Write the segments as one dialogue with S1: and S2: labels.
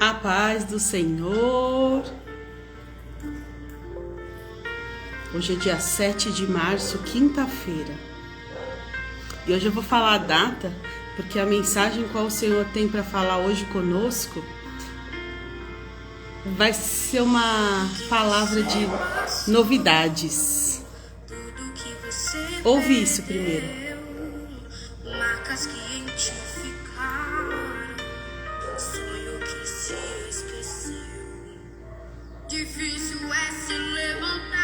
S1: A paz do Senhor. Hoje é dia 7 de março, quinta-feira. E hoje eu vou falar a data, porque a mensagem qual o Senhor tem para falar hoje conosco vai ser uma palavra de novidades. Ouve isso primeiro. Marcas que em ti ficaram, sonho que se esqueceu. Difícil é se levantar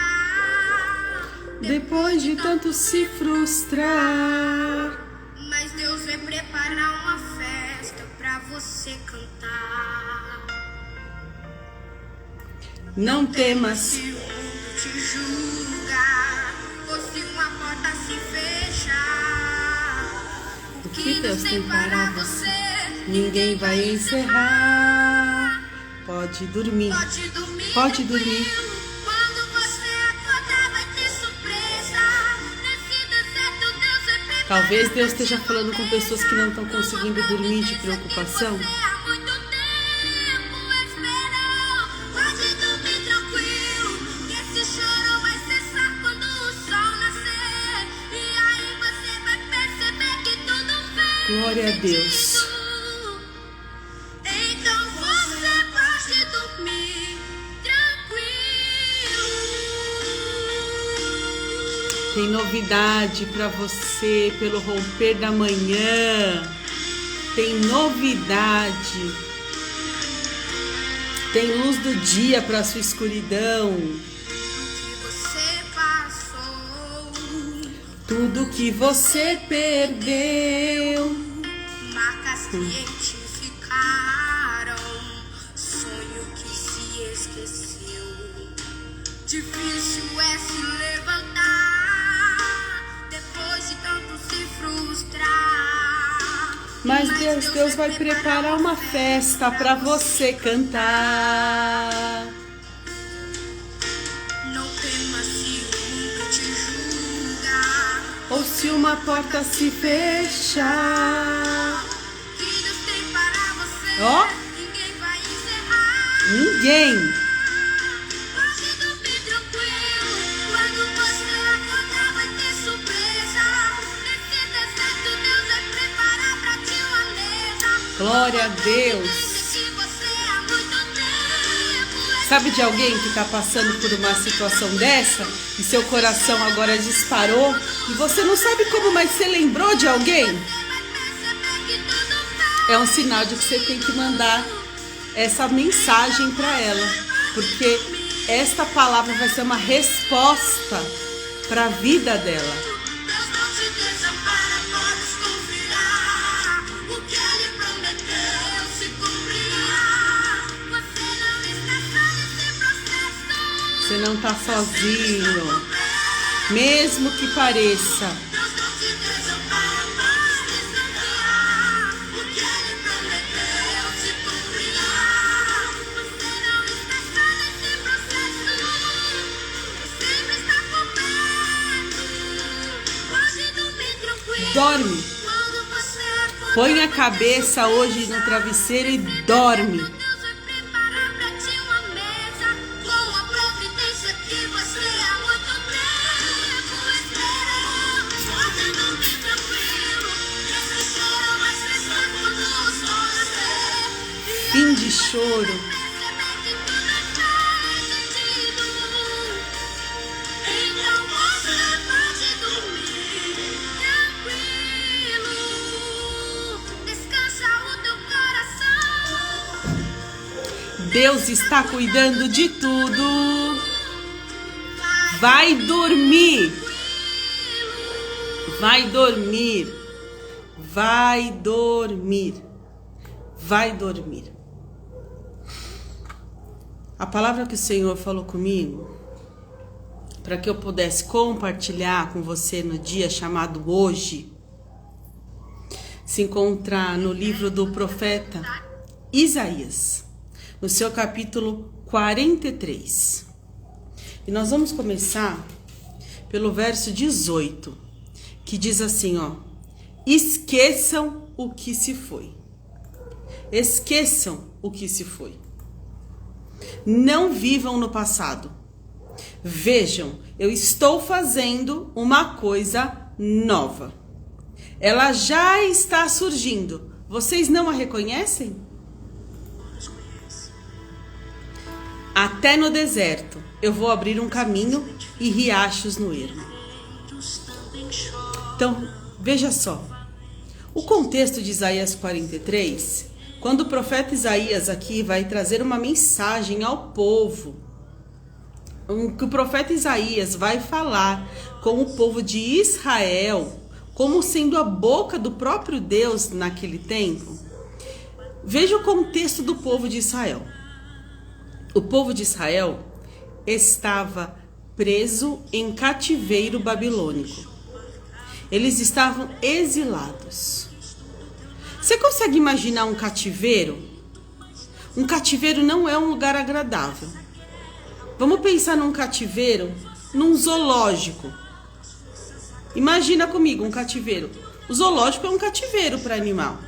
S1: depois de tanto se frustrar. Mas Deus vai preparar uma festa pra você cantar. Não temas se o mundo te julgar, ou se uma porta se fechar. O que Deus tem para você, ninguém vai encerrar. Pode dormir, pode dormir. Quando você acordar vai ter surpresa. Nesse deserto Deus vai preparar. Talvez Deus esteja falando com pessoas que não estão conseguindo dormir de preocupação. Glória a Deus. Então você pode dormir tranquilo. Tem novidade para você pelo romper da manhã. Tem novidade. Tem luz do dia para sua escuridão. Tudo que você perdeu, marcas que em ti ficaram, sonho que se esqueceu. Difícil é se levantar depois de tanto se frustrar. Mas Deus vai preparar uma festa para você cantar. Não temas se o mundo te julgar, ou se uma porta se fechar. Que Deus tem para você, ninguém vai encerrar. Ninguém. Pode dormir tranquilo. Quando você acordar vai ter surpresa. Nesse deserto Deus vai preparar pra ti uma mesa. Glória a Deus. Sabe de alguém que está passando por uma situação dessa e seu coração agora disparou e você não sabe como, mas você lembrou de alguém? É um sinal de que você tem que mandar essa mensagem para ela, porque esta palavra vai ser uma resposta para a vida dela. Você não está sozinho, mesmo que pareça. Dorme. Põe a cabeça hoje no travesseiro e dorme. Fim de choro. Então você pode dormir tranquilo. Descansa o teu coração. Deus está cuidando de tudo. Vai dormir. Vai dormir. Vai dormir. Vai dormir. A palavra que o Senhor falou comigo, para que eu pudesse compartilhar com você no dia chamado hoje, se encontra no livro do profeta Isaías, no seu capítulo 43. E nós vamos começar pelo verso 18, que diz assim, ó: esqueçam o que se foi.
S2: Esqueçam o que se foi. Não vivam no passado. Vejam, eu estou fazendo uma coisa nova. Ela já está surgindo. Vocês não a reconhecem? Até no deserto eu vou abrir um caminho e riachos no ermo. Então, veja só. O contexto de Isaías 43, quando o profeta Isaías aqui vai trazer uma mensagem ao povo, que o profeta Isaías vai falar com o povo de Israel, como sendo a boca do próprio Deus naquele tempo. Veja o contexto do povo de Israel. O povo de Israel estava preso em cativeiro babilônico. Eles estavam exilados. Você consegue imaginar um cativeiro? Um cativeiro não é um lugar agradável. Vamos pensar num cativeiro, num zoológico. Imagina comigo um cativeiro. O zoológico é um cativeiro para animal.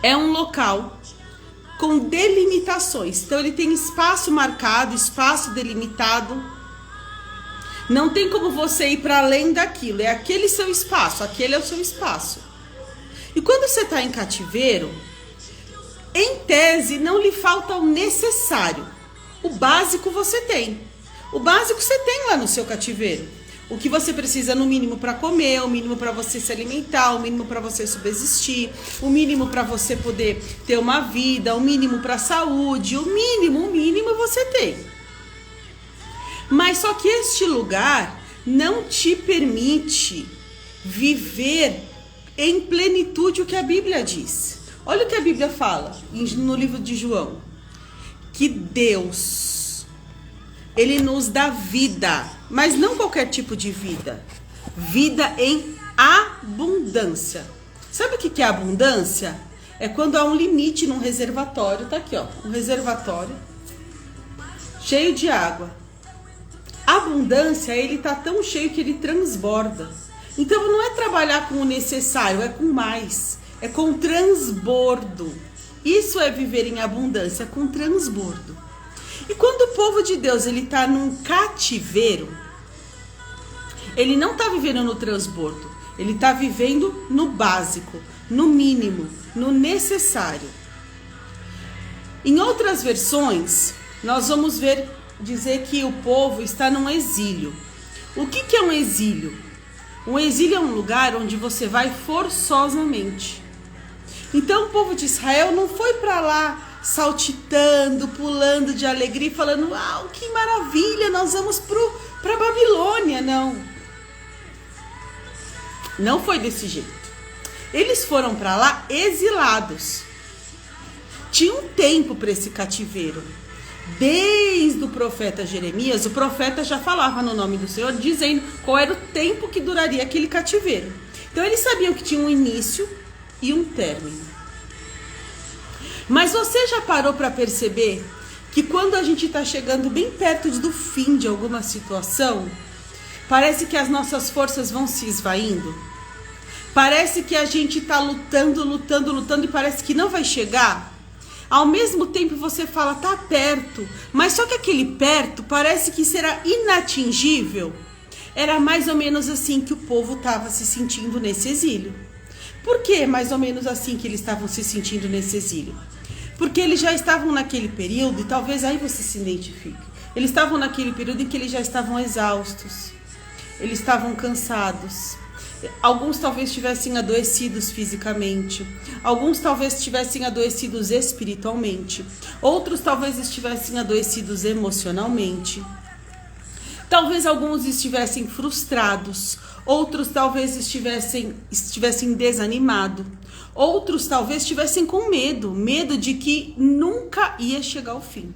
S2: É um local com delimitações. Então ele tem espaço marcado, espaço delimitado. Não tem como você ir para além daquilo. É aquele seu espaço, aquele é o seu espaço. E quando você está em cativeiro, em tese não lhe falta o necessário. O básico você tem. O básico você tem lá no seu cativeiro. O que você precisa no mínimo para comer, o mínimo para você se alimentar, o mínimo para você subsistir, o mínimo para você poder ter uma vida, o mínimo para a saúde, o mínimo você tem. Mas só que este lugar não te permite viver em plenitude o que a Bíblia diz. Olha o que a Bíblia fala no livro de João. Que Deus, Ele nos dá vida, mas não qualquer tipo de vida. Vida em abundância. Sabe o que é abundância? É quando há um limite num reservatório. Tá aqui, ó, um reservatório cheio de água. A abundância, ele tá tão cheio que ele transborda. Então não é trabalhar com o necessário, é com mais. É com transbordo. Isso é viver em abundância, com transbordo. E quando o povo de Deus ele está num cativeiro, ele não está vivendo no transbordo, ele está vivendo no básico, no mínimo, no necessário. Em outras versões, nós vamos dizer que o povo está num exílio. O que é um exílio? Um exílio é um lugar onde você vai forçosamente. Então o povo de Israel não foi para lá saltitando, pulando de alegria, falando, uau, que maravilha, nós vamos para Babilônia. Não foi desse jeito. Eles foram para lá exilados. Tinha um tempo para esse cativeiro. Desde o profeta Jeremias, o profeta já falava no nome do Senhor, dizendo qual era o tempo que duraria aquele cativeiro. Então eles sabiam que tinha um início e um término. Mas você já parou para perceber que quando a gente está chegando bem perto do fim de alguma situação, parece que as nossas forças vão se esvaindo? Parece que a gente está lutando e parece que não vai chegar? Ao mesmo tempo você fala, tá perto, mas só que aquele perto parece que será inatingível. Era mais ou menos assim que o povo estava se sentindo nesse exílio. Por que mais ou menos assim que eles estavam se sentindo nesse exílio? Porque eles já estavam naquele período, e talvez aí você se identifique. Eles estavam naquele período em que eles já estavam exaustos, eles estavam cansados. Alguns talvez estivessem adoecidos fisicamente, alguns talvez estivessem adoecidos espiritualmente, outros talvez estivessem adoecidos emocionalmente, talvez alguns estivessem frustrados, outros talvez estivessem desanimados, outros talvez estivessem com medo de que nunca ia chegar ao fim,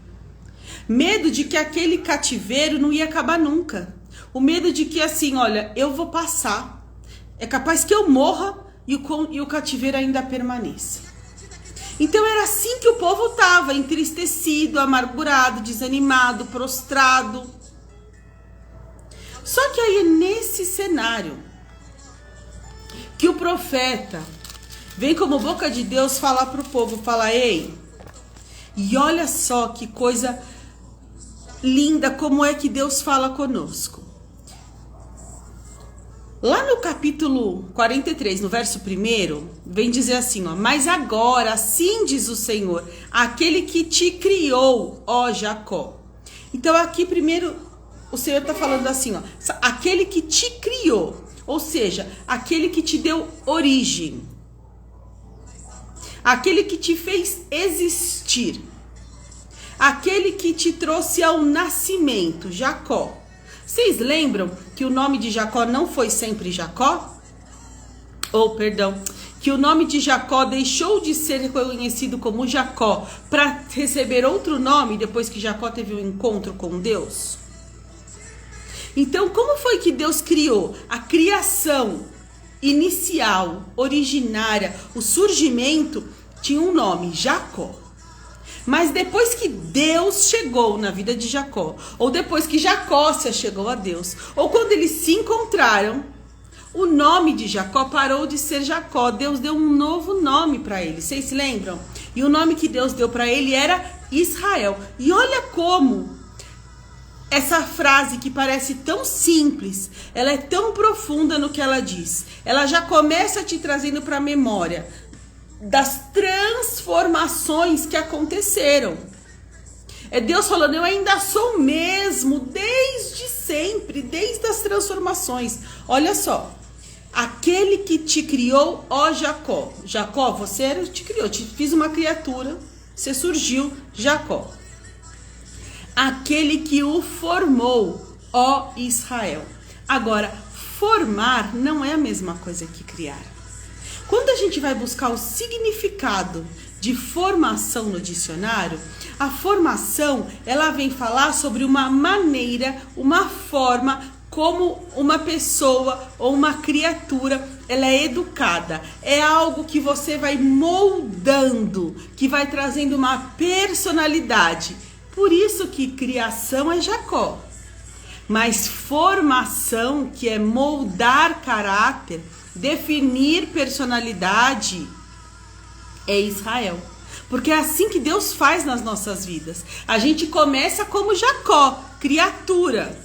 S2: medo de que aquele cativeiro não ia acabar nunca, o medo de que assim, olha, eu vou passar. É capaz que eu morra e o cativeiro ainda permaneça. Então era assim que o povo estava, entristecido, amargurado, desanimado, prostrado. Só que aí é nesse cenário que o profeta, Vem como boca de Deus falar para o povo, fala, ei, e olha só que coisa linda, como é que Deus fala conosco. Lá no capítulo 43, no verso 1, vem dizer assim, ó, mas agora, assim diz o Senhor, aquele que te criou, ó Jacó. Então aqui primeiro o Senhor está falando assim, ó, aquele que te criou, ou seja, aquele que te deu origem, aquele que te fez existir, aquele que te trouxe ao nascimento, Jacó. Vocês lembram que o nome de Jacó não foi sempre Jacó? Que o nome de Jacó deixou de ser reconhecido como Jacó para receber outro nome depois que Jacó teve um encontro com Deus? Então, como foi que Deus criou? A criação inicial, originária, o surgimento tinha um nome, Jacó. Mas depois que Deus chegou na vida de Jacó, ou depois que Jacó se chegou a Deus, ou quando eles se encontraram, o nome de Jacó parou de ser Jacó. Deus deu um novo nome para ele. Vocês se lembram? E o nome que Deus deu para ele era Israel. E olha como essa frase que parece tão simples, ela é tão profunda no que ela diz. Ela já começa te trazendo para a memória das transformações que aconteceram. É Deus falando, eu ainda sou o mesmo desde sempre, desde as transformações. Olha só, aquele que te criou, ó Jacó. Jacó, você te criou, te fiz uma criatura, você surgiu, Jacó. Aquele que o formou, ó Israel. Agora, formar não é a mesma coisa que criar. Quando a gente vai buscar o significado de formação no dicionário, a formação, ela vem falar sobre uma maneira, uma forma como uma pessoa ou uma criatura, ela é educada. É algo que você vai moldando, que vai trazendo uma personalidade. Por isso que criação é Jacó. Mas formação, que é moldar caráter, definir personalidade, é Israel. Porque é assim que Deus faz nas nossas vidas. A gente começa como Jacó, criatura.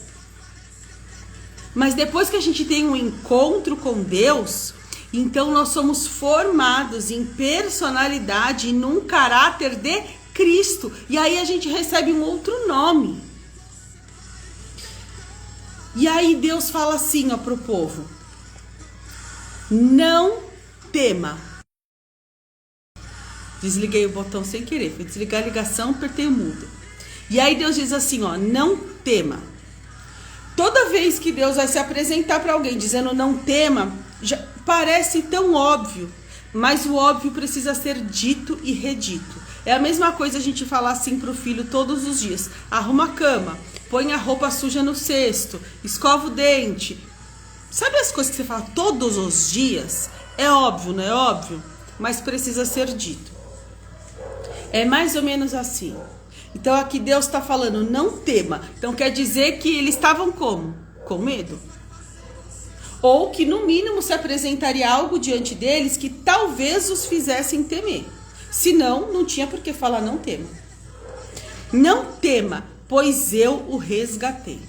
S2: Mas depois que a gente tem um encontro com Deus, então nós somos formados em personalidade e num caráter de Cristo. E aí a gente recebe um outro nome. E aí Deus fala assim, ó, pro povo: não tema. Desliguei o botão sem querer, fui desligar a ligação, apertei o mudo. E aí Deus diz assim, ó, não tema. Toda vez que Deus vai se apresentar para alguém dizendo não tema, já parece tão óbvio, mas o óbvio precisa ser dito e redito. É a mesma coisa a gente falar assim pro filho todos os dias: arruma a cama, põe a roupa suja no cesto, escova o dente. Sabe as coisas que você fala todos os dias? É óbvio, não é óbvio? Mas precisa ser dito. É mais ou menos assim. Então aqui Deus está falando, não tema. Então quer dizer que eles estavam como? Com medo. Ou que no mínimo se apresentaria algo diante deles que talvez os fizessem temer. Senão, não tinha por que falar não tema. Não tema, pois eu o resgatei.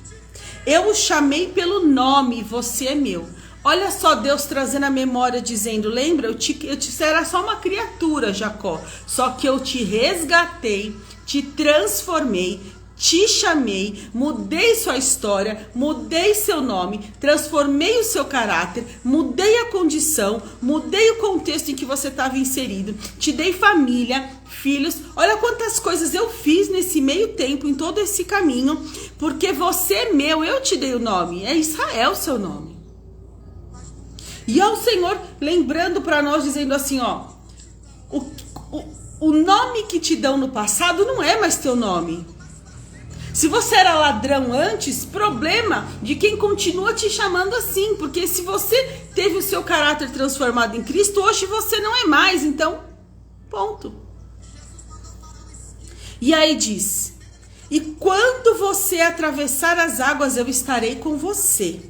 S2: Eu o chamei pelo nome, você é meu. Olha só Deus trazendo a memória, dizendo, lembra? Eu te era só uma criatura, Jacó. Só que eu te resgatei, te transformei, te chamei, mudei sua história, mudei seu nome, transformei o seu caráter, mudei a condição, mudei o contexto em que você estava inserido, te dei família, filhos. Olha quantas coisas eu fiz nesse meio tempo, em todo esse caminho, porque você é meu, eu te dei o nome, é Israel seu nome. E é o Senhor lembrando para nós, dizendo assim, ó, o nome que te dão no passado não é mais teu nome. Se você era ladrão antes, problema de quem continua te chamando assim, porque se você teve o seu caráter transformado em Cristo, hoje você não é mais, então, ponto. E aí diz, e quando você atravessar as águas, eu estarei com você.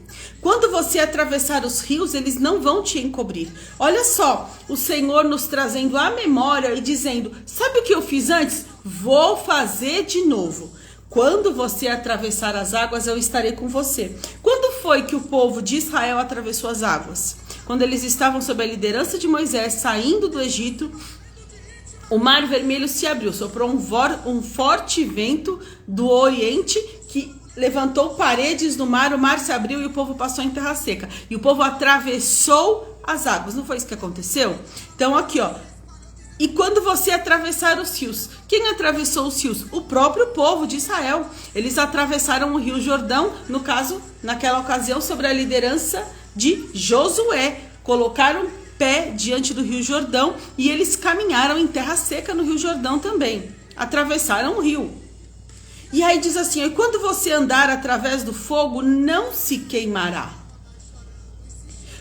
S2: Quando você atravessar os rios, eles não vão te encobrir. Olha só, o Senhor nos trazendo à memória e dizendo, sabe o que eu fiz antes? Vou fazer de novo. Quando você atravessar as águas, eu estarei com você. Quando foi que o povo de Israel atravessou as águas? Quando eles estavam sob a liderança de Moisés, saindo do Egito, o Mar Vermelho se abriu, soprou um forte vento do Oriente que levantou paredes no mar, o mar se abriu e o povo passou em terra seca. E o povo atravessou as águas. Não foi isso que aconteceu? Então aqui, ó. E quando você atravessar os rios, quem atravessou os rios? O próprio povo de Israel. Eles atravessaram o rio Jordão, no caso, naquela ocasião, sobre a liderança de Josué. Colocaram pé diante do rio Jordão e eles caminharam em terra seca no rio Jordão também. Atravessaram o rio. E aí diz assim, quando você andar através do fogo, não se queimará.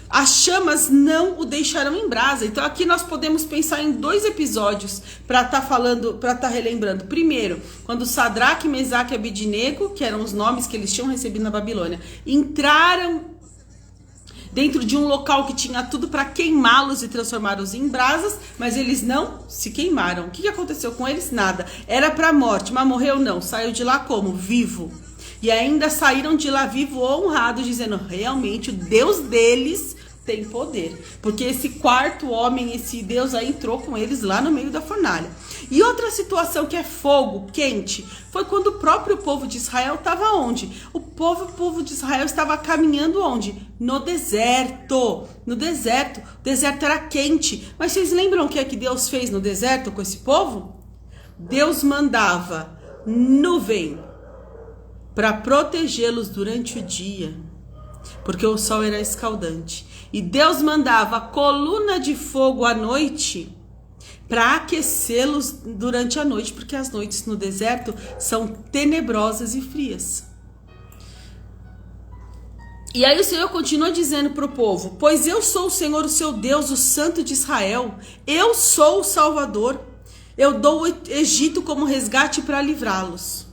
S2: As chamas não o deixarão em brasa. Então aqui nós podemos pensar em 2 episódios para estar relembrando. Primeiro, quando Sadraque, Mesaque e Abidnego, que eram os nomes que eles tinham recebido na Babilônia, entraram dentro de um local que tinha tudo para queimá-los e transformá-los em brasas, mas eles não se queimaram. O que aconteceu com eles? Nada. Era para a morte, mas morreu não. Saiu de lá como? Vivo. E ainda saíram de lá vivo, honrados, dizendo, realmente o Deus deles tem poder. Porque esse quarto homem, esse Deus aí entrou com eles lá no meio da fornalha. E outra situação que é fogo quente, foi quando o próprio povo de Israel estava onde? O povo de Israel estava caminhando onde? No deserto. No deserto. O deserto era quente. Mas vocês lembram o que é que Deus fez no deserto com esse povo? Deus mandava nuvem para protegê-los durante o dia, porque o sol era escaldante. E Deus mandava coluna de fogo à noite para aquecê-los durante a noite, porque as noites no deserto são tenebrosas e frias. E aí o Senhor continua dizendo para o povo, pois eu sou o Senhor, o seu Deus, o Santo de Israel. Eu sou o Salvador. Eu dou o Egito como resgate para livrá-los.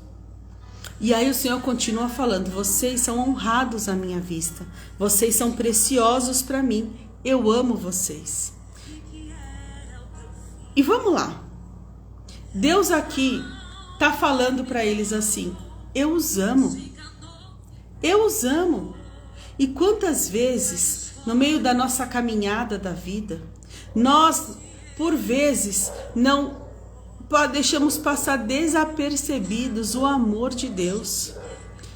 S2: E aí o Senhor continua falando, vocês são honrados à minha vista. Vocês são preciosos para mim. Eu amo vocês. E vamos lá. Deus aqui está falando para eles assim, eu os amo. Eu os amo. E quantas vezes, no meio da nossa caminhada da vida, nós, por vezes, não deixamos passar desapercebidos o amor de Deus.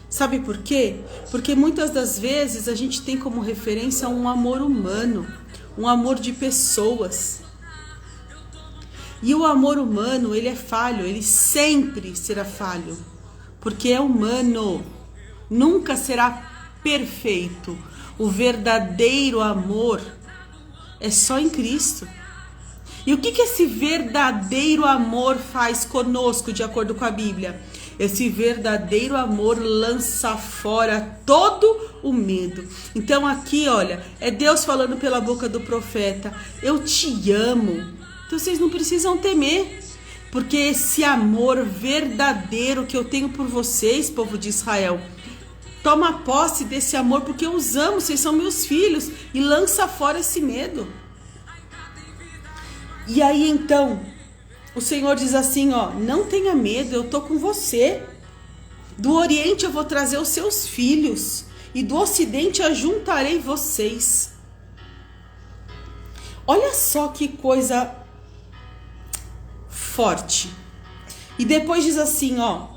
S2: Sabe por quê? Porque muitas das vezes a gente tem como referência um amor humano, um amor de pessoas. E o amor humano, ele é falho, ele sempre será falho, porque é humano, nunca será perfeito. O verdadeiro amor é só em Cristo. E o que esse verdadeiro amor faz conosco, de acordo com a Bíblia? Esse verdadeiro amor lança fora todo o medo. Então aqui, olha, é Deus falando pela boca do profeta, eu te amo. Então vocês não precisam temer, porque esse amor verdadeiro que eu tenho por vocês, povo de Israel, toma posse desse amor, porque eu os amo, vocês são meus filhos, e lança fora esse medo. E aí então, o Senhor diz assim, ó, não tenha medo, eu tô com você. Do Oriente eu vou trazer os seus filhos, e do Ocidente ajuntarei vocês. Olha só que coisa forte. E depois diz assim, ó,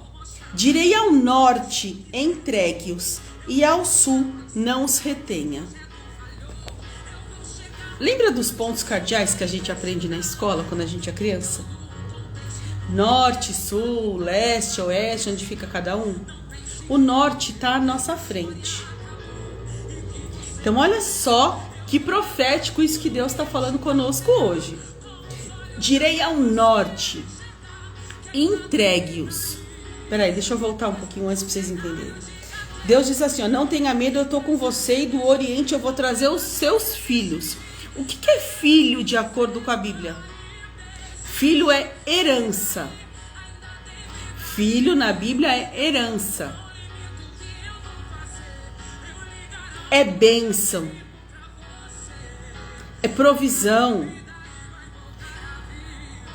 S2: direi ao norte, entregue-os, e ao sul, não os retenha. Lembra dos pontos cardeais que a gente aprende na escola quando a gente é criança? Norte, sul, leste, oeste, onde fica cada um? O norte está à nossa frente. Então olha só que profético isso que Deus está falando conosco hoje. Direi ao norte, entregue-os. Peraí, deixa eu voltar um pouquinho antes para vocês entenderem. Deus diz assim, ó, não tenha medo, eu estou com você, e do Oriente eu vou trazer os seus filhos. O que é filho de acordo com a Bíblia? Filho é herança. Filho na Bíblia é herança. é bênção, é provisão,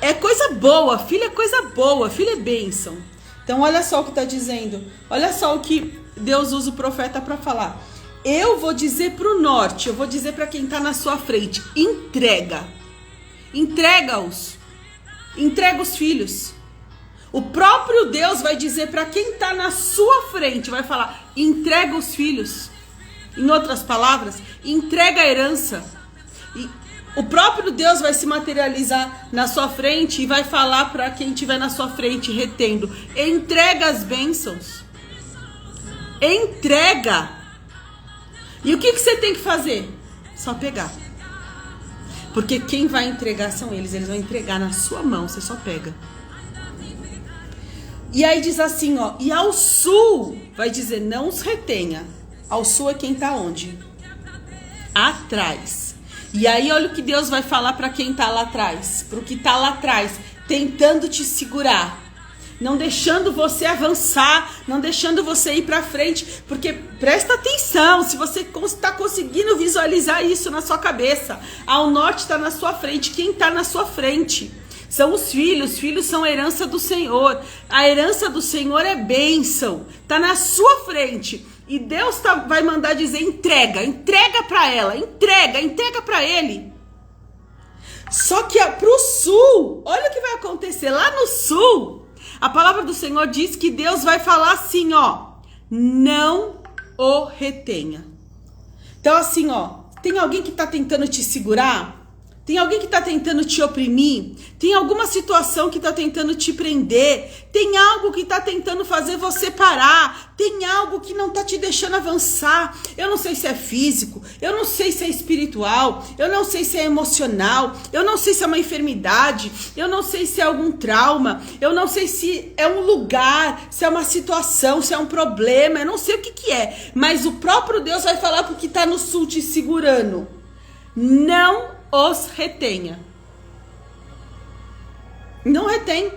S2: é coisa boa. Filho é coisa boa, filho é bênção. Então olha só o que está dizendo, olha só o que Deus usa o profeta para falar. Eu vou dizer para o norte, eu vou dizer para quem está na sua frente, entrega-os, entrega os filhos. O próprio Deus vai dizer para quem está na sua frente, vai falar, entrega os filhos. Em outras palavras, entrega a herança. E o próprio Deus vai se materializar na sua frente e vai falar para quem estiver na sua frente, retendo, entrega as bênçãos. Entrega. E o que você tem que fazer? Só pegar. Porque quem vai entregar são eles vão entregar na sua mão, você só pega. E aí diz assim, ó, e ao sul, vai dizer, não os retenha. Ao sul é quem tá onde? Atrás. E aí olha o que Deus vai falar para quem tá lá atrás, pro que tá lá atrás, tentando te segurar, não deixando você avançar, não deixando você ir para frente, porque presta atenção, se você está conseguindo visualizar isso na sua cabeça, ao norte está na sua frente, quem está na sua frente? São os filhos são a herança do Senhor, a herança do Senhor é bênção, está na sua frente, e Deus vai mandar dizer, entrega para ela, entrega para ele. Só que pro sul, olha o que vai acontecer, lá no sul, a palavra do Senhor diz que Deus vai falar assim, ó, não o retenha. Então assim, ó, tem alguém que está tentando te segurar? Tem alguém que está tentando te oprimir? Tem alguma situação que está tentando te prender? Tem algo que está tentando fazer você parar? Tem algo que não está te deixando avançar? Eu não sei se é físico, eu não sei se é espiritual, eu não sei se é emocional, eu não sei se é uma enfermidade, eu não sei se é algum trauma, eu não sei se é um lugar, se é uma situação, se é um problema, eu não sei o que é. Mas o próprio Deus vai falar porque está no sul te segurando. Não os retenha. Não retém.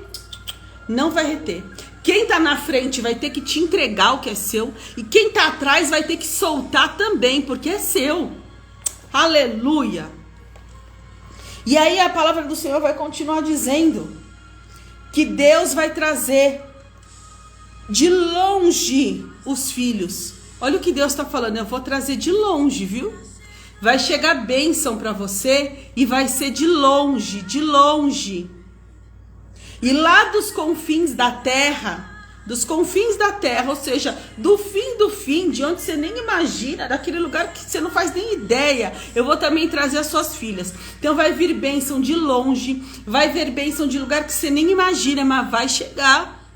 S2: Não vai reter. Quem tá na frente vai ter que te entregar o que é seu. E quem tá atrás vai ter que soltar também, porque é seu. Aleluia. E aí a palavra do Senhor vai continuar dizendo que Deus vai trazer de longe os filhos. Olha o que Deus está falando. Eu vou trazer de longe, viu? Vai chegar bênção para você e vai ser de longe, de longe. E lá dos confins da terra, ou seja, do fim, de onde você nem imagina, daquele lugar que você não faz nem ideia, eu vou também trazer as suas filhas. Então vai vir bênção de longe, vai vir bênção de lugar que você nem imagina, mas vai chegar.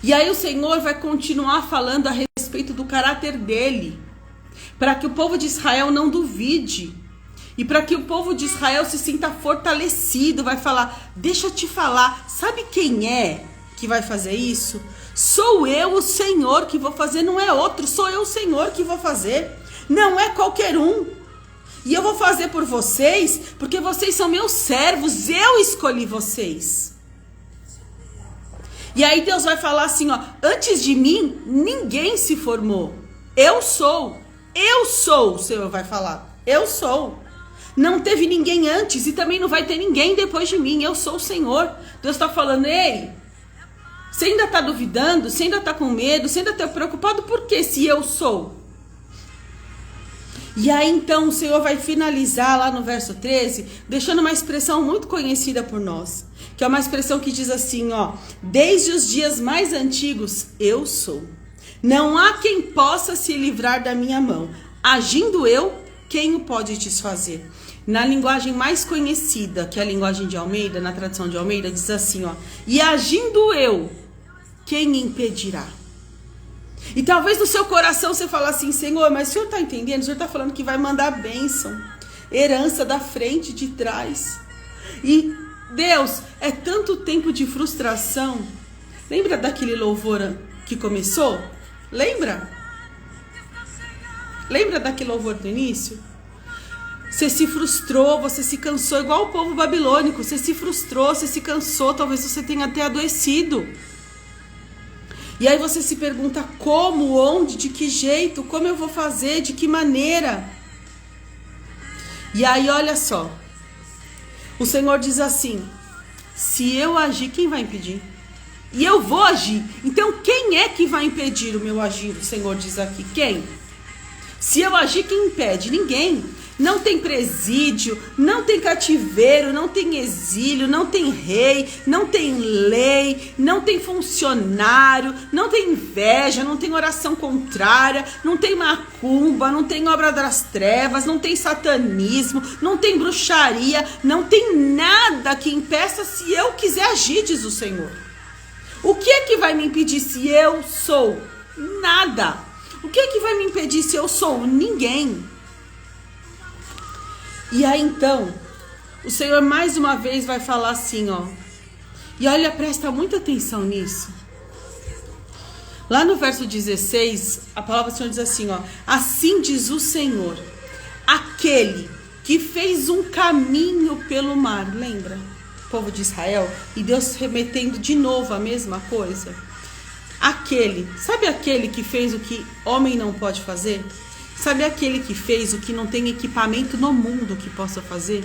S2: E aí o Senhor vai continuar falando a respeito do caráter dele, para que o povo de Israel não duvide. E para que o povo de Israel se sinta fortalecido. Vai falar, deixa eu te falar. Sabe quem é que vai fazer isso? Sou eu, o Senhor, que vou fazer. Não é outro, sou eu, o Senhor, que vou fazer. Não é qualquer um. E eu vou fazer por vocês, porque vocês são meus servos. Eu escolhi vocês. E aí Deus vai falar assim, ó, antes de mim, ninguém se formou. Eu sou, o Senhor vai falar. Eu sou. Não teve ninguém antes e também não vai ter ninguém depois de mim. Eu sou o Senhor. Deus está falando, ei, você ainda está duvidando? Você ainda está com medo? Você ainda está preocupado? Por quê? Se eu sou. E aí então o Senhor vai finalizar lá no verso 13, deixando uma expressão muito conhecida por nós. Que é uma expressão que diz assim, ó, desde os dias mais antigos, eu sou. Não há quem possa se livrar da minha mão. Agindo eu, quem o pode desfazer? Na linguagem mais conhecida, que é a linguagem de Almeida, na tradução de Almeida, diz assim, ó, e agindo eu, quem impedirá? E talvez no seu coração você fale assim, Senhor, mas o Senhor está entendendo? O Senhor está falando que vai mandar bênção, herança da frente, de trás. E Deus, é tanto tempo de frustração. Lembra daquele louvor que começou? Lembra? Lembra daquele louvor do início? Você se frustrou, você se cansou, igual o povo babilônico. Você se frustrou, você se cansou, talvez você tenha até adoecido. E aí você se pergunta como, onde, de que jeito, como eu vou fazer, de que maneira. E aí olha só, o Senhor diz assim, se eu agir, quem vai impedir? E eu vou agir. Então quem é que vai impedir o meu agir? O Senhor diz aqui, quem? Se eu agir, quem impede? Ninguém. Não tem presídio, não tem cativeiro, não tem exílio, não tem rei, não tem lei, não tem funcionário, não tem inveja, não tem oração contrária, não tem macumba, não tem obra das trevas, não tem satanismo, não tem bruxaria, não tem nada que impeça se eu quiser agir, diz o Senhor. O que é que vai me impedir se eu sou? Nada. O que é que vai me impedir se eu sou? Ninguém. E aí então, o Senhor mais uma vez vai falar assim, ó. E olha, presta muita atenção nisso. Lá no verso 16, a palavra do Senhor diz assim, ó. Assim diz o Senhor, aquele que fez um caminho pelo mar. Lembra? O povo de Israel. E Deus remetendo de novo a mesma coisa. Sabe aquele que fez o que homem não pode fazer? Sabe aquele que fez o que não tem equipamento no mundo que possa fazer?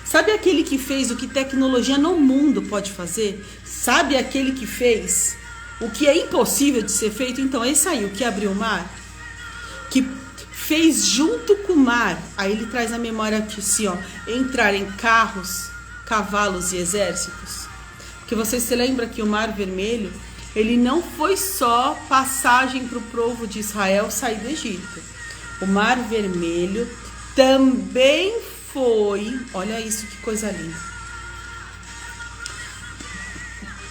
S2: Sabe aquele que fez o que tecnologia no mundo pode fazer? Sabe aquele que fez o que é impossível de ser feito? Então esse aí, o que abriu o mar, que fez junto com o mar, aí ele traz a memória aqui assim, ó, entrar em carros, cavalos e exércitos. Porque você se lembra que o Mar Vermelho, ele não foi só passagem para o povo de Israel sair do Egito. O Mar Vermelho também foi... Olha isso, que coisa linda.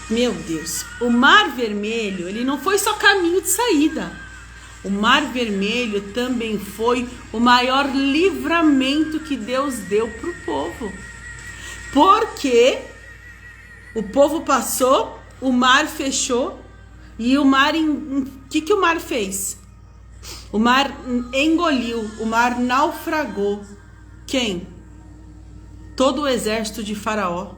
S2: Meu Deus. O Mar Vermelho, ele não foi só caminho de saída. O Mar Vermelho também foi o maior livramento que Deus deu para o povo. Porque o povo passou, o mar fechou e o mar... O que o mar fez? O mar engoliu, o mar naufragou. Quem? Todo o exército de Faraó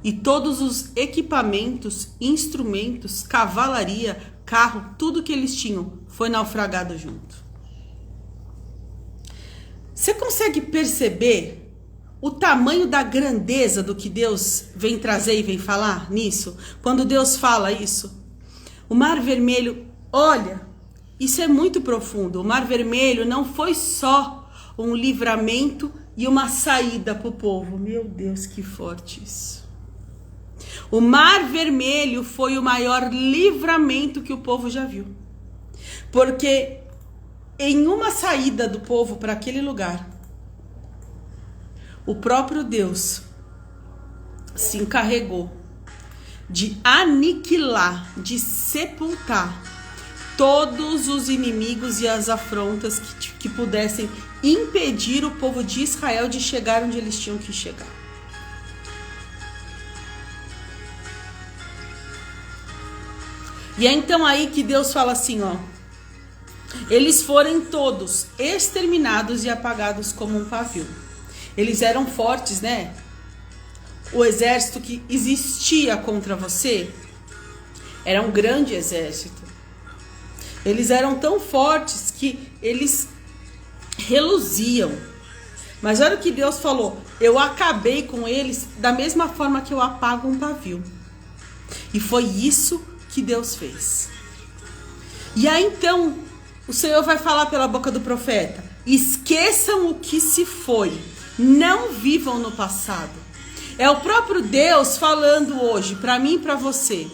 S2: e todos os equipamentos, instrumentos, cavalaria, carro, tudo que eles tinham foi naufragado junto. Você consegue perceber o tamanho da grandeza do que Deus vem trazer e vem falar nisso? Quando Deus fala isso, o Mar Vermelho, olha... Isso é muito profundo. O Mar Vermelho não foi só um livramento e uma saída para o povo. Meu Deus, que forte isso. O Mar Vermelho foi o maior livramento que o povo já viu. Porque em uma saída do povo para aquele lugar, o próprio Deus se encarregou de aniquilar, de sepultar todos os inimigos e as afrontas que pudessem impedir o povo de Israel de chegar onde eles tinham que chegar. E é então aí que Deus fala assim, ó. Eles foram todos exterminados e apagados como um pavio. Eles eram fortes, né? O exército que existia contra você era um grande exército. Eles eram tão fortes que eles reluziam. Mas olha o que Deus falou. Eu acabei com eles da mesma forma que eu apago um pavio. E foi isso que Deus fez. E aí então, o Senhor vai falar pela boca do profeta. Esqueçam o que se foi. Não vivam no passado. É o próprio Deus falando hoje para mim e para você.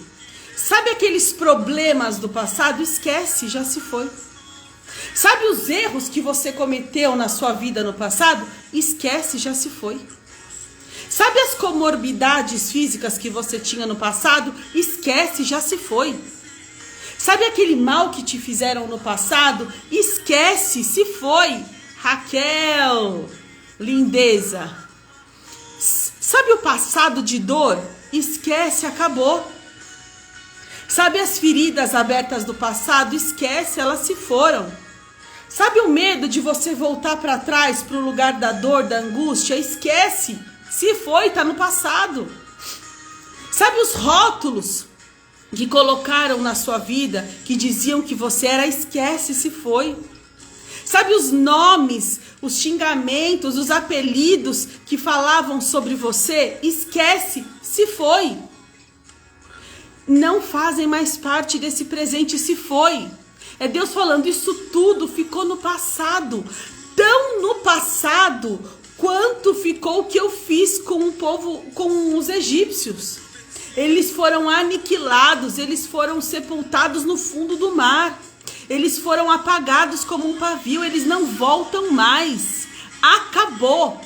S2: Sabe aqueles problemas do passado? Esquece, já se foi. Sabe os erros que você cometeu na sua vida no passado? Esquece, já se foi. Sabe as comorbidades físicas que você tinha no passado? Esquece, já se foi. Sabe aquele mal que te fizeram no passado? Esquece, se foi. Raquel, lindeza. Sabe o passado de dor? Esquece, acabou. Sabe as feridas abertas do passado? Esquece, elas se foram. Sabe o medo de você voltar para trás, para o lugar da dor, da angústia? Esquece, se foi, está no passado. Sabe os rótulos que colocaram na sua vida, que diziam que você era, esquece, se foi. Sabe os nomes, os xingamentos, os apelidos que falavam sobre você? Esquece, se foi. Não fazem mais parte desse presente, se foi. É Deus falando, isso tudo ficou no passado. Tão no passado quanto ficou o que eu fiz com o povo, com os egípcios. Eles foram aniquilados, eles foram sepultados no fundo do mar. Eles foram apagados como um pavio, eles não voltam mais. Acabou.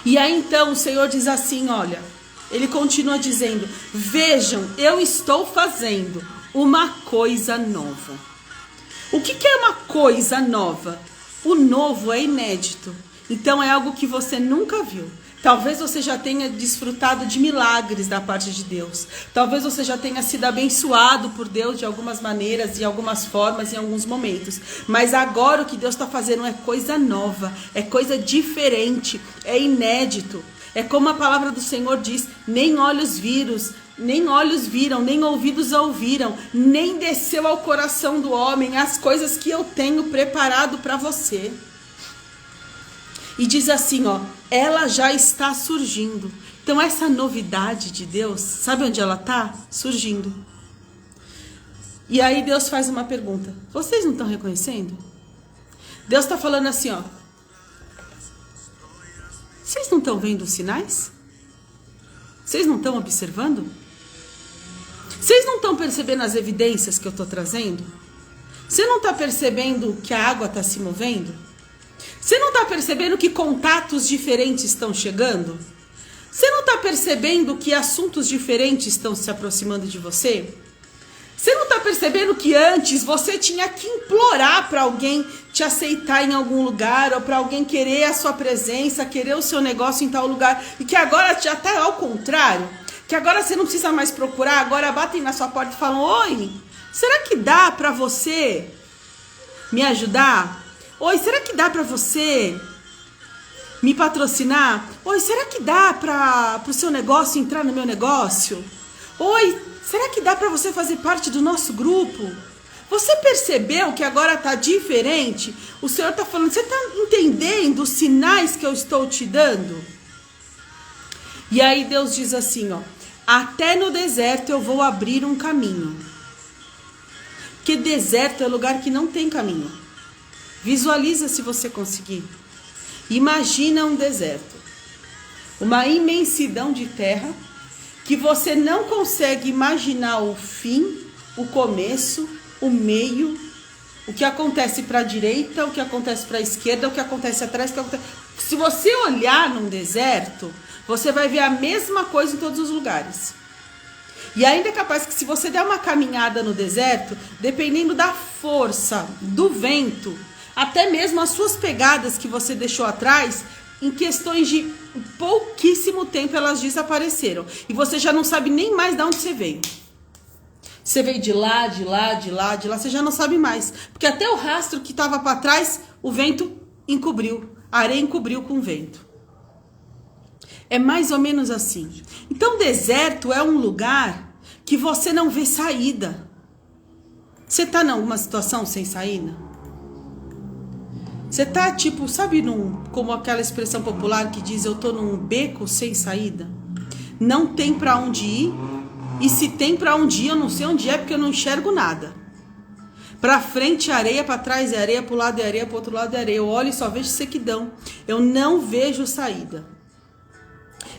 S2: E aí então o Senhor diz assim, olha, ele continua dizendo, vejam, eu estou fazendo uma coisa nova. O que é uma coisa nova? O novo é inédito. Então é algo que você nunca viu. Talvez você já tenha desfrutado de milagres da parte de Deus. Talvez você já tenha sido abençoado por Deus de algumas maneiras, de algumas formas, em alguns momentos. Mas agora o que Deus está fazendo é coisa nova, é coisa diferente, é inédito. É como a palavra do Senhor diz, nem olhos viram, nem ouvidos ouviram, nem desceu ao coração do homem as coisas que eu tenho preparado para você. E diz assim, ó, ela já está surgindo. Então essa novidade de Deus, sabe onde ela está? Surgindo. E aí Deus faz uma pergunta, vocês não estão reconhecendo? Deus está falando assim, ó, vocês não estão vendo os sinais? Vocês não estão observando? Vocês não estão percebendo as evidências que eu estou trazendo? Você não está percebendo que a água está se movendo? Você não está percebendo que contatos diferentes estão chegando? Você não está percebendo que assuntos diferentes estão se aproximando de você? Você não está percebendo que antes você tinha que implorar para alguém te aceitar em algum lugar, ou para alguém querer a sua presença, querer o seu negócio em tal lugar, e que agora já está ao contrário? Que agora você não precisa mais procurar, agora batem na sua porta e falam, oi, será que dá para você me ajudar? Oi, será que dá para você me patrocinar? Oi, será que dá para o seu negócio entrar no meu negócio? Oi, será que dá para você fazer parte do nosso grupo? Você percebeu que agora está diferente? O Senhor está falando, você está entendendo os sinais que eu estou te dando? E aí Deus diz assim, ó, até no deserto eu vou abrir um caminho. Porque deserto é lugar que não tem caminho. Visualiza se você conseguir. Imagina um deserto. Uma imensidão de terra que você não consegue imaginar o fim, o começo, o meio, o que acontece para a direita, o que acontece para a esquerda, o que acontece atrás, o que acontece... Se você olhar num deserto, você vai ver a mesma coisa em todos os lugares. E ainda é capaz que se você der uma caminhada no deserto, dependendo da força do vento, até mesmo as suas pegadas que você deixou atrás, em questões de pouquíssimo tempo elas desapareceram. E você já não sabe nem mais de onde você veio. Você veio de lá, você já não sabe mais. Porque até o rastro que estava para trás, o vento encobriu. A areia encobriu com o vento. É mais ou menos assim. Então, deserto é um lugar que você não vê saída. Você está em alguma situação sem saída? Você tá tipo, sabe, como aquela expressão popular que diz eu tô num beco sem saída? Não tem pra onde ir, e se tem pra onde ir, eu não sei onde é, porque eu não enxergo nada. Pra frente é areia, pra trás é areia, pro lado é areia, pro outro lado é areia. Eu olho e só vejo sequidão. Eu não vejo saída.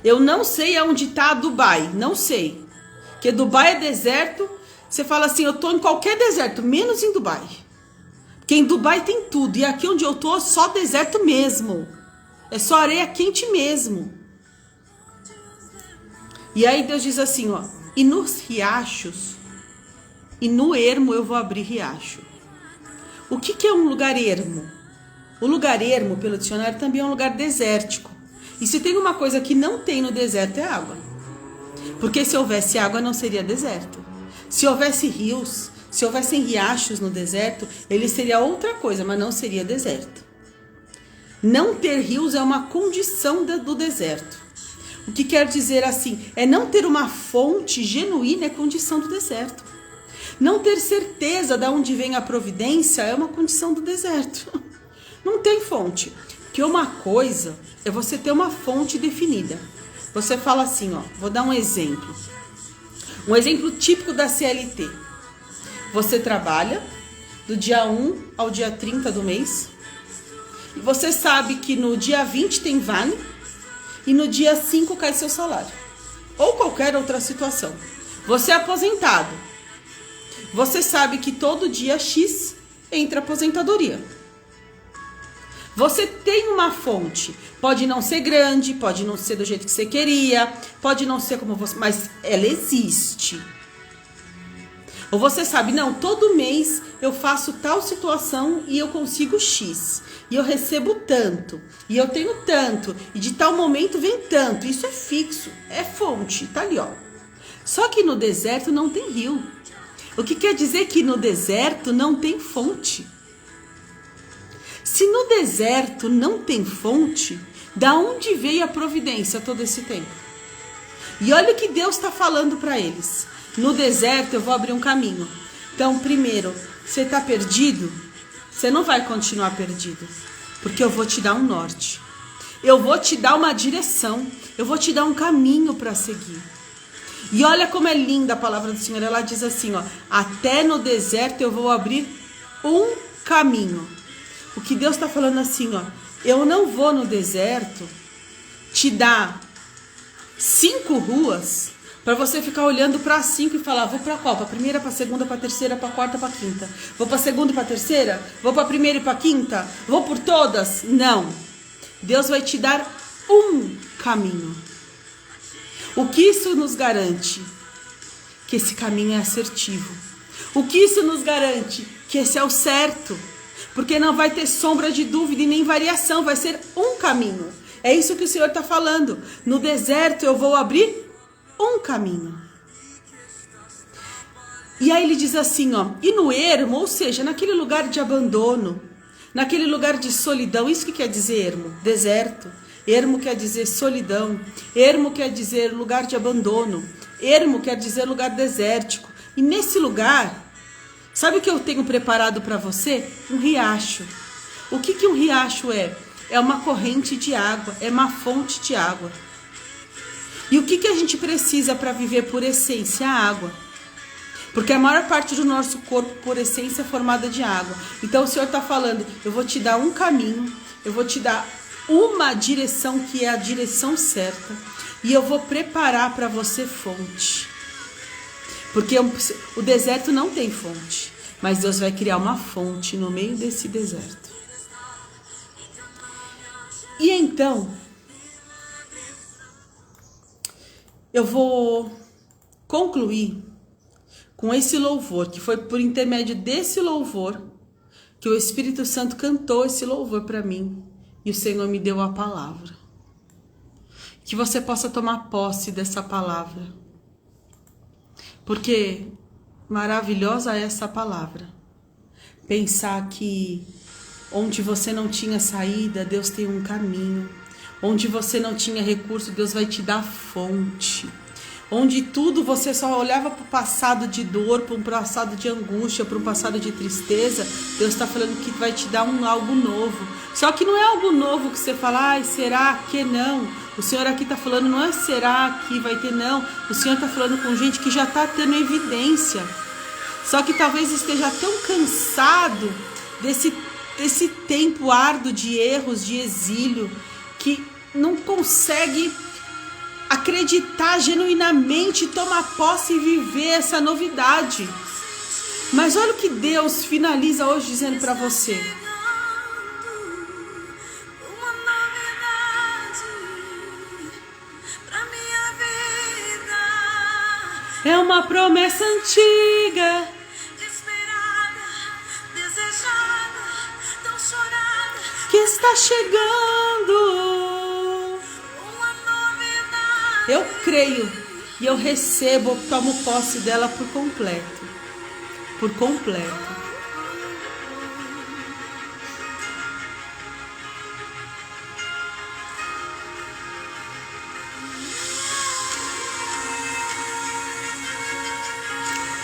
S2: Eu não sei aonde tá Dubai, não sei. Porque Dubai é deserto, você fala assim, eu tô em qualquer deserto, menos em Dubai. Porque em Dubai tem tudo. E aqui onde eu tô, só deserto mesmo. É só areia quente mesmo. E aí Deus diz assim, ó. E nos riachos, e no ermo eu vou abrir riacho. O que é um lugar ermo? O lugar ermo, pelo dicionário, também é um lugar desértico. E se tem uma coisa que não tem no deserto, é água. Porque se houvesse água, não seria deserto. Se houvesse rios... Se houvessem riachos no deserto, ele seria outra coisa, mas não seria deserto. Não ter rios é uma condição do deserto. O que quer dizer assim, é não ter uma fonte genuína é condição do deserto. Não ter certeza de onde vem a providência é uma condição do deserto. Não tem fonte. Que uma coisa é você ter uma fonte definida. Você fala assim, ó, vou dar um exemplo. Um exemplo típico da CLT. Você trabalha do dia 1 ao dia 30 do mês. E você sabe que no dia 20 tem vale e no dia 5 cai seu salário. Ou qualquer outra situação. Você é aposentado. Você sabe que todo dia X entra aposentadoria. Você tem uma fonte. Pode não ser grande, pode não ser do jeito que você queria, pode não ser como você, mas ela existe. Ou você sabe, não, todo mês eu faço tal situação e eu consigo X. E eu recebo tanto, e eu tenho tanto, e de tal momento vem tanto. Isso é fixo, é fonte, tá ali, ó. Só que no deserto não tem rio. O que quer dizer que no deserto não tem fonte? Se no deserto não tem fonte, da onde veio a providência todo esse tempo? E olha o que Deus está falando para eles. No deserto eu vou abrir um caminho. Então, primeiro, você está perdido? Você não vai continuar perdido. Porque eu vou te dar um norte. Eu vou te dar uma direção. Eu vou te dar um caminho para seguir. E olha como é linda a palavra do Senhor. Ela diz assim, ó, até no deserto eu vou abrir um caminho. O que Deus está falando assim, ó, eu não vou no deserto te dar 5 ruas para você ficar olhando para 5 e falar, vou para qual? Para a primeira, para a segunda, para a terceira, para a quarta, para a quinta. Vou para a segunda e para a terceira? Vou para a primeira e para a quinta? Vou por todas? Não. Deus vai te dar um caminho. O que isso nos garante? Que esse caminho é assertivo. O que isso nos garante? Que esse é o certo. Porque não vai ter sombra de dúvida e nem variação. Vai ser um caminho. É isso que o Senhor está falando. No deserto eu vou abrir um caminho. E aí ele diz assim, ó, e no ermo, ou seja, naquele lugar de abandono, naquele lugar de solidão, isso que quer dizer ermo? Deserto. Ermo quer dizer solidão. Ermo quer dizer lugar de abandono. Ermo quer dizer lugar desértico. E nesse lugar, sabe o que eu tenho preparado para você? Um riacho. O que um riacho é? É uma corrente de água, é uma fonte de água. E o que a gente precisa para viver por essência? A água. Porque a maior parte do nosso corpo, por essência, é formada de água. Então o Senhor está falando, eu vou te dar um caminho, eu vou te dar uma direção que é a direção certa. E eu vou preparar para você fonte. Porque o deserto não tem fonte. Mas Deus vai criar uma fonte no meio desse deserto. E então, eu vou concluir com esse louvor, que foi por intermédio desse louvor que o Espírito Santo cantou esse louvor para mim e o Senhor me deu a palavra. Que você possa tomar posse dessa palavra, porque maravilhosa é essa palavra. Pensar que onde você não tinha saída, Deus tem um caminho. Onde você não tinha recurso, Deus vai te dar fonte. Onde tudo você só olhava para o passado de dor, para um passado de angústia, para um passado de tristeza, Deus está falando que vai te dar algo novo. Só que não é algo novo que você fala, ai, será que não? O Senhor aqui está falando, não é será que vai ter, não. O Senhor está falando com gente que já está tendo evidência. Só que talvez esteja tão cansado desse tempo árduo de erros, de exílio, que não consegue acreditar genuinamente, tomar posse e viver essa novidade. Mas olha o que Deus finaliza hoje dizendo para você. É uma promessa antiga,
S1: esperada, desejada, tão chorada,
S2: que está chegando. Eu creio e eu recebo, tomo posse dela por completo. Por completo.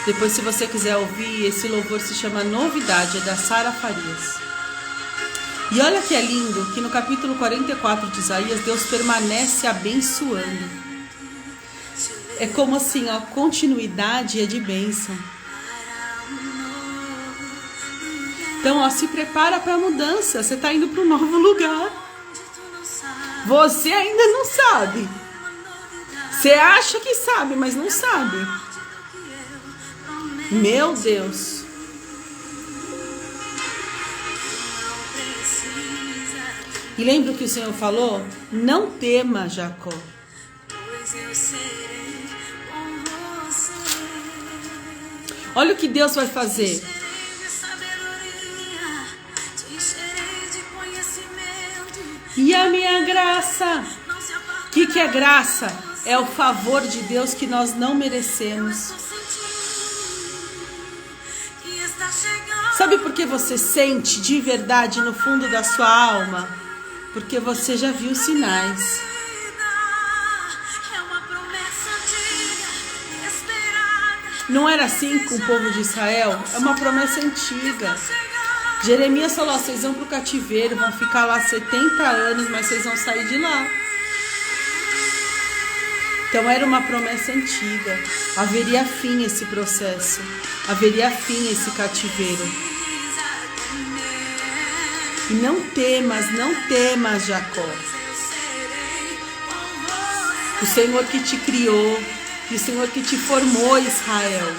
S2: Depois, se você quiser ouvir, esse louvor se chama Novidade, é da Sara Farias. E olha que é lindo, que no capítulo 44 de Isaías, Deus permanece abençoando. É como assim, ó, continuidade é de bênção. Então, ó, se prepara para a mudança, você está indo para um novo lugar. Você ainda não sabe. Você acha que sabe, mas não sabe. Meu Deus. E lembra o que o Senhor falou? Não tema, Jacó. Olha o que Deus vai fazer. E a minha graça. O que é graça? É o favor de Deus que nós não merecemos. Sabe por que você sente de verdade no fundo da sua alma? Porque você já viu sinais. Não era assim com o povo de Israel? É uma promessa antiga. Jeremias falou, vocês vão para o cativeiro, vão ficar lá 70 anos, mas vocês vão sair de lá. Então era uma promessa antiga. Haveria fim esse processo. Haveria fim esse cativeiro. E não temas, Jacó. O Senhor que te criou, e o Senhor que te formou, Israel.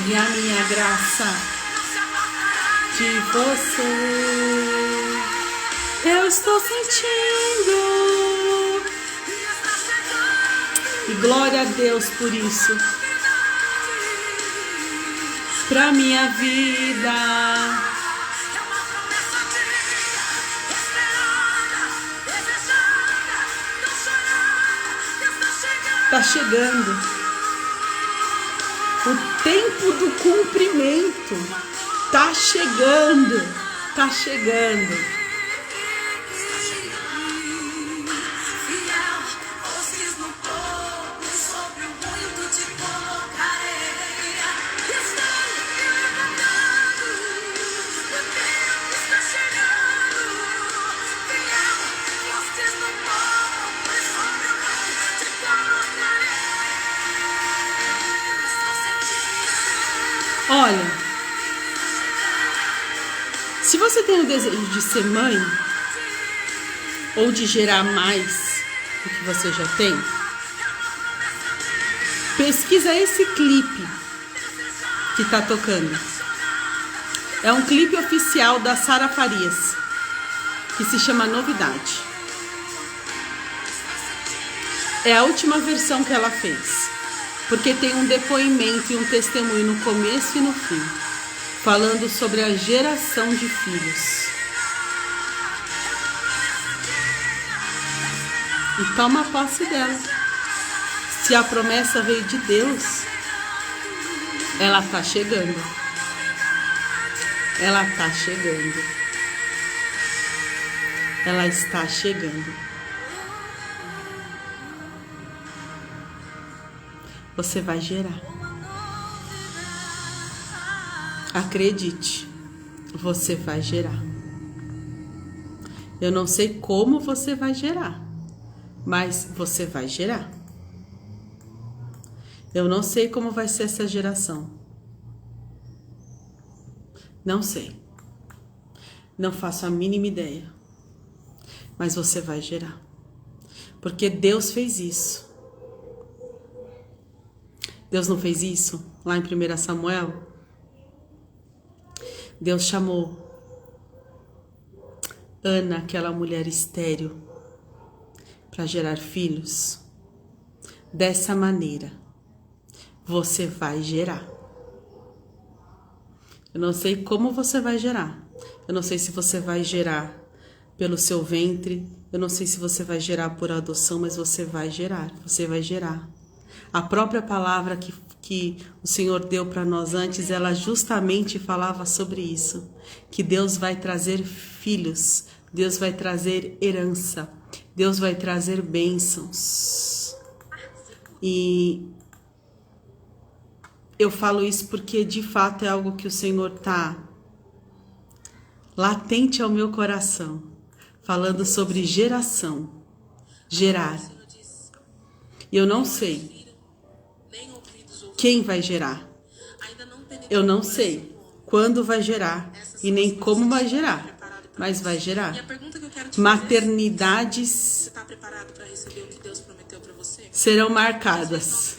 S2: E a minha graça de você eu estou sentindo. E glória a Deus por isso. Pra minha vida. Tá chegando. O tempo do cumprimento tá chegando. Tá chegando. Olha, se você tem o desejo de ser mãe ou de gerar mais do que você já tem, pesquisa esse clipe que tá tocando. É um clipe oficial da Sara Farias, que se chama Novidade. É a última versão que ela fez. Porque tem um depoimento e um testemunho no começo e no fim, falando sobre a geração de filhos. E toma posse dela. Se a promessa veio de Deus, ela tá chegando. Ela tá chegando. Ela está chegando. Você vai gerar. Acredite, você vai gerar. Eu não sei como você vai gerar, mas você vai gerar. Eu não sei como vai ser essa geração. Não sei. Não faço a mínima ideia. Mas você vai gerar. Porque Deus fez isso. Deus não fez isso lá em 1 Samuel? Deus chamou Ana, aquela mulher estéril, para gerar filhos. Dessa maneira, você vai gerar. Eu não sei como você vai gerar. Eu não sei se você vai gerar pelo seu ventre. Eu não sei se você vai gerar por adoção, mas você vai gerar. Você vai gerar. A própria palavra que o Senhor deu para nós antes, ela justamente falava sobre isso. Que Deus vai trazer filhos, Deus vai trazer herança, Deus vai trazer bênçãos. E eu falo isso porque de fato é algo que o Senhor tá latente ao meu coração, falando sobre geração, gerar. E eu não sei quem vai gerar. Eu não sei quando vai gerar e nem como vai gerar, mas vai gerar. Maternidades serão marcadas.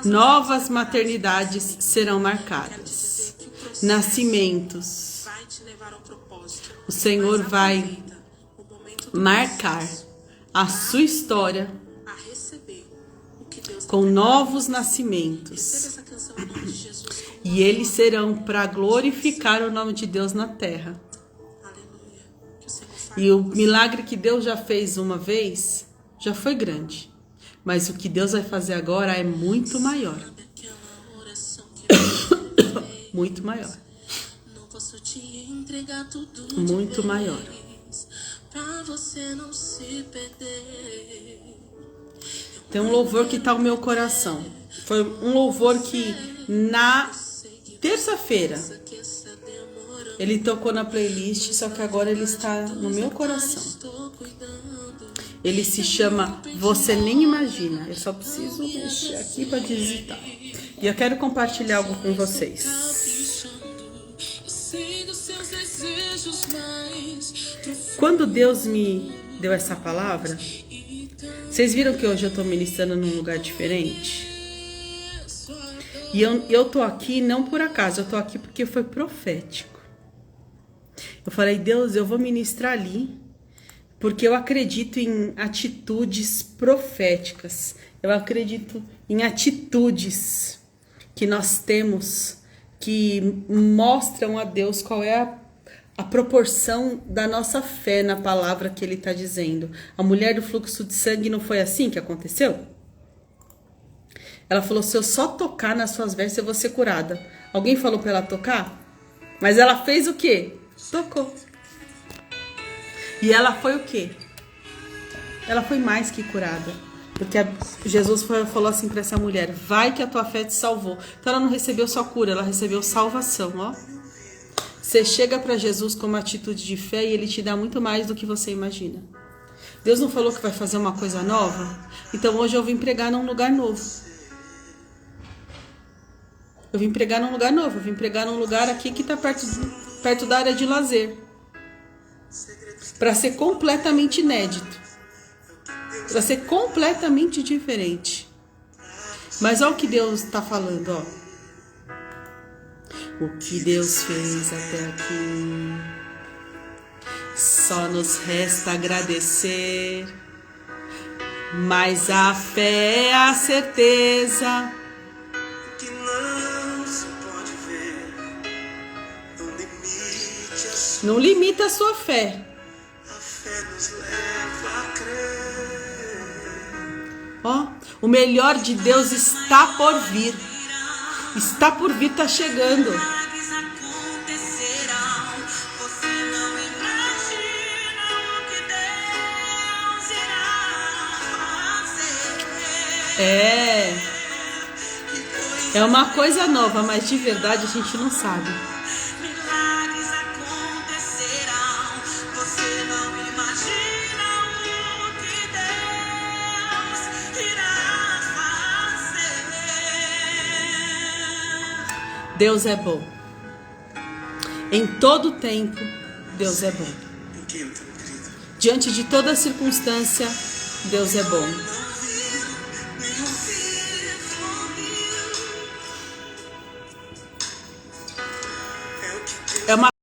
S2: Novas maternidades serão marcadas. Nascimentos. O Senhor vai marcar a sua história com novos nascimentos. E eles serão para glorificar o nome de Deus na terra. E o milagre que Deus já fez uma vez já foi grande. Mas o que Deus vai fazer agora é muito maior. Muito maior. Muito maior. Tem um louvor que está no meu coração. Foi um louvor que na terça-feira ele tocou na playlist, só que agora ele está no meu coração. Ele se chama Você Nem Imagina. Eu só preciso mexer aqui para digitar. E eu quero compartilhar algo com vocês. Quando Deus me deu essa palavra, vocês viram que hoje eu estou ministrando num lugar diferente? E eu tô aqui não por acaso, eu tô aqui porque foi profético. Eu falei, Deus, eu vou ministrar ali, porque eu acredito em atitudes proféticas. Eu acredito em atitudes que nós temos que mostram a Deus qual é a proporção da nossa fé na palavra que Ele está dizendo. A mulher do fluxo de sangue não foi assim que aconteceu? Ela falou, se eu só tocar nas suas vestes eu vou ser curada. Alguém falou para ela tocar? Mas ela fez o quê? Tocou. E ela foi o quê? Ela foi mais que curada. Porque Jesus falou assim para essa mulher, vai que a tua fé te salvou. Então ela não recebeu só cura, ela recebeu salvação, ó. Você chega para Jesus com uma atitude de fé e Ele te dá muito mais do que você imagina. Deus não falou que vai fazer uma coisa nova? Então hoje eu vim pregar num lugar novo. Eu vim pregar num lugar novo, eu vim pregar num lugar aqui que está perto da área de lazer. Para ser completamente inédito. Para ser completamente diferente. Mas olha o que Deus está falando, ó. O que Deus fez até aqui. Só nos resta agradecer. Mas a fé é a certeza.
S3: Que não se pode ver.
S2: Não limita a sua fé.
S3: A fé nos leva a crer.
S2: Ó, o melhor de Deus está por vir. Está por vir, está chegando. É uma coisa nova, mas de verdade a gente não sabe.
S3: Milagres acontecerão. Você não imagina o que Deus irá fazer.
S2: Deus é bom. Em todo tempo, Deus é bom. Diante de toda circunstância, Deus é bom. É uma